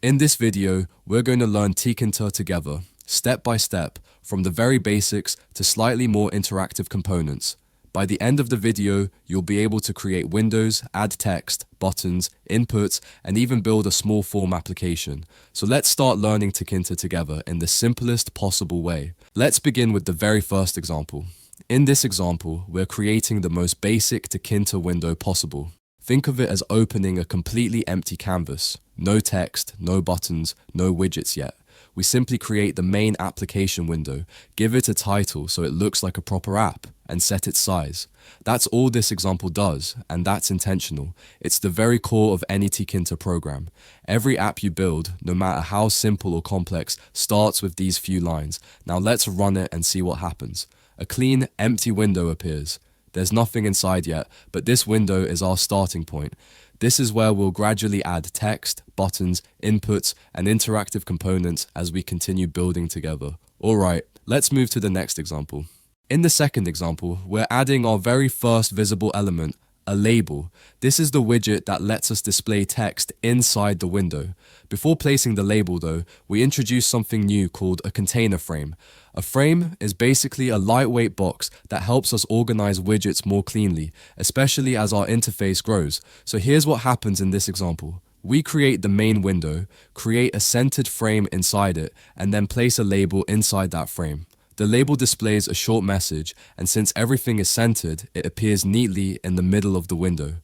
In this video, we're going to learn Tkinter together, step by step, from the very basics to slightly more interactive components. By the end of the video, you'll be able to create windows, add text, buttons, inputs, and even build a small form application. So let's start learning Tkinter together in the simplest possible way. Let's begin with the very first example. In this example, we're creating the most basic Tkinter window possible. Think of it as opening a completely empty canvas. No text, no buttons, no widgets yet. We simply create the main application window, give it a title so it looks like a proper app, and set its size. That's all this example does, and that's intentional. It's the very core of any Tkinter program. Every app you build, no matter how simple or complex, starts with these few lines. Now let's run it and see what happens. A clean, empty window appears. There's nothing inside yet, but this window is our starting point. This is where we'll gradually add text, buttons, inputs, and interactive components as we continue building together. Alright, let's move to the next example. In the second example, we're adding our very first visible element, a label. This is the widget that lets us display text inside the window. Before placing the label though, we introduce something new called a container frame. A frame is basically a lightweight box that helps us organize widgets more cleanly, especially as our interface grows. So here's what happens in this example. We create the main window, create a centered frame inside it, and then place a label inside that frame. The label displays a short message, and since everything is centered, it appears neatly in the middle of the window.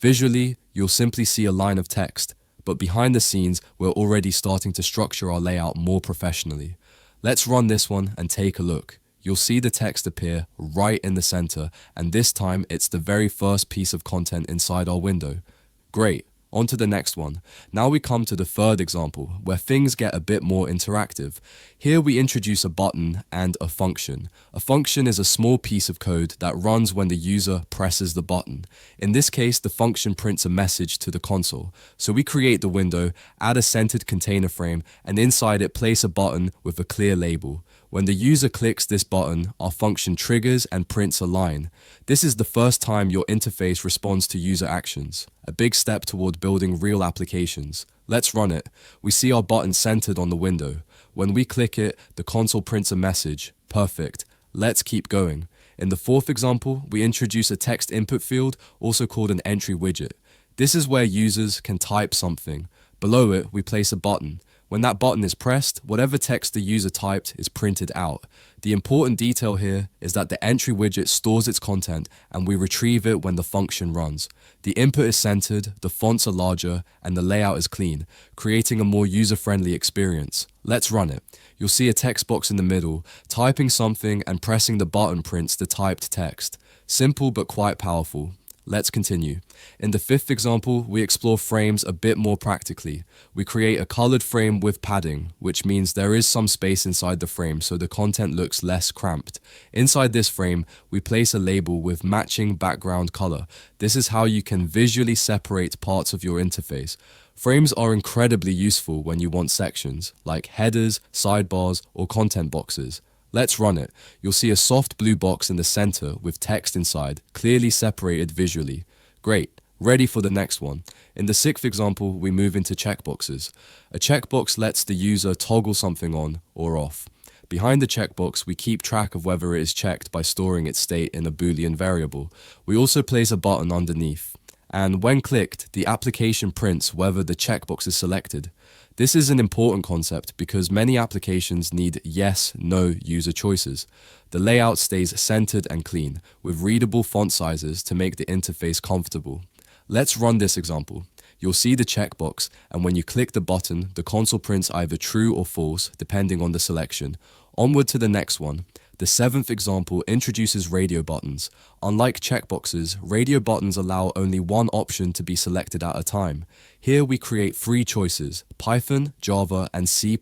Visually, you'll simply see a line of text, but behind the scenes, we're already starting to structure our layout more professionally. Let's run this one and take a look. You'll see the text appear right in the center, and this time it's the very first piece of content inside our window. Great. On to the next one. Now we come to the third example, where things get a bit more interactive. Here we introduce a button and a function. A function is a small piece of code that runs when the user presses the button. In this case, the function prints a message to the console. So we create the window, add a centered container frame, and inside it place a button with a clear label. When the user clicks this button, our function triggers and prints a line. This is the first time your interface responds to user actions. A big step toward building real applications. Let's run it. We see our button centered on the window. When we click it, the console prints a message. Perfect. Let's keep going. In the fourth example, we introduce a text input field, also called an entry widget. This is where users can type something. Below it, we place a button. When that button is pressed, whatever text the user typed is printed out. The important detail here is that the entry widget stores its content and we retrieve it when the function runs. The input is centered, the fonts are larger, and the layout is clean, creating a more user-friendly experience. Let's run it. You'll see a text box in the middle. Typing something and pressing the button prints the typed text. Simple but quite powerful. Let's continue. In the fifth example, we explore frames a bit more practically. We create a colored frame with padding, which means there is some space inside the frame so the content looks less cramped. Inside this frame, we place a label with matching background color. This is how you can visually separate parts of your interface. Frames are incredibly useful when you want sections, like headers, sidebars, or content boxes. Let's run it. You'll see a soft blue box in the center with text inside, clearly separated visually. Great. Ready for the next one. In the sixth example, we move into checkboxes. A checkbox lets the user toggle something on or off. Behind the checkbox, we keep track of whether it is checked by storing its state in a Boolean variable. We also place a button underneath. And when clicked, the application prints whether the checkbox is selected. This is an important concept because many applications need yes/no user choices. The layout stays centered and clean, with readable font sizes to make the interface comfortable. Let's run this example. You'll see the checkbox, and when you click the button, the console prints either true or false, depending on the selection. Onward to the next one. The seventh example introduces Radiobuttons. Unlike checkboxes, Radiobuttons allow only one option to be selected at a time. Here we create three choices, Python, Java, and C++.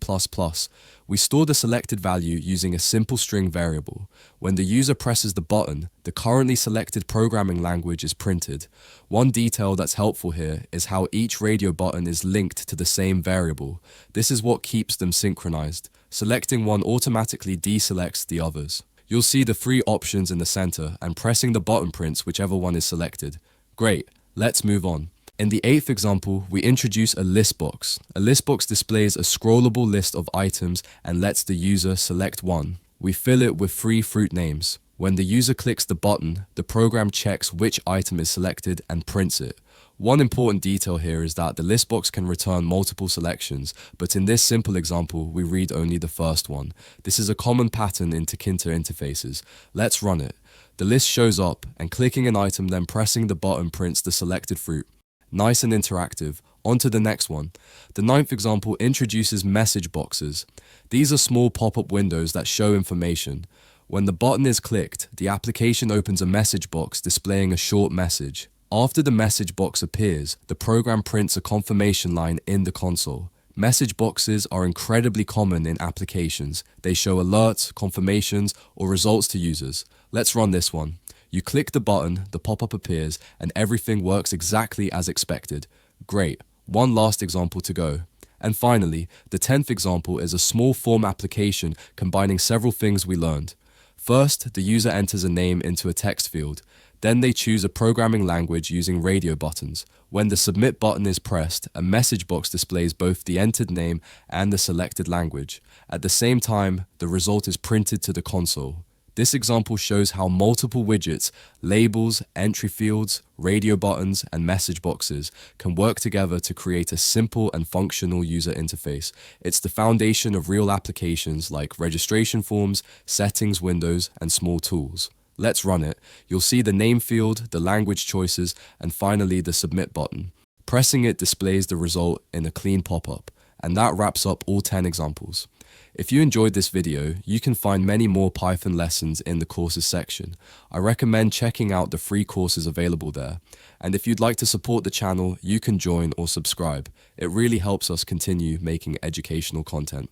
We store the selected value using a simple string variable. When the user presses the button, the currently selected programming language is printed. One detail that's helpful here is how each radio button is linked to the same variable. This is what keeps them synchronized. Selecting one automatically deselects the others. You'll see the three options in the center, and pressing the button prints whichever one is selected. Great, let's move on. In the 8th example, we introduce a listbox. A listbox displays a scrollable list of items and lets the user select one. We fill it with 3 fruit names. When the user clicks the button, the program checks which item is selected and prints it. One important detail here is that the listbox can return multiple selections, but in this simple example, we read only the first one. This is a common pattern in Tkinter interfaces. Let's run it. The list shows up, and clicking an item then pressing the button prints the selected fruit. Nice and interactive. On to the next one. The 9th example introduces Messageboxes. These are small pop-up windows that show information. When the button is clicked, the application opens a message box displaying a short message. After the message box appears, the program prints a confirmation line in the console. Message boxes are incredibly common in applications. They show alerts, confirmations, or results to users. Let's run this one. You click the button, the pop-up appears, and everything works exactly as expected. Great. One last example to go. And finally, the 10th example is a small form application combining several things we learned. First, the user enters a name into a text field. Then they choose a programming language using Radiobuttons. When the submit button is pressed, a message box displays both the entered name and the selected language. At the same time, the result is printed to the console. This example shows how multiple widgets, labels, entry fields, radio buttons, and message boxes can work together to create a simple and functional user interface. It's the foundation of real applications like registration forms, settings windows, and small tools. Let's run it. You'll see the name field, the language choices, and finally the submit button. Pressing it displays the result in a clean pop-up. And that wraps up all 10 examples. If you enjoyed this video, you can find many more Python lessons in the courses section. I recommend checking out the free courses available there. And if you'd like to support the channel, you can join or subscribe. It really helps us continue making educational content.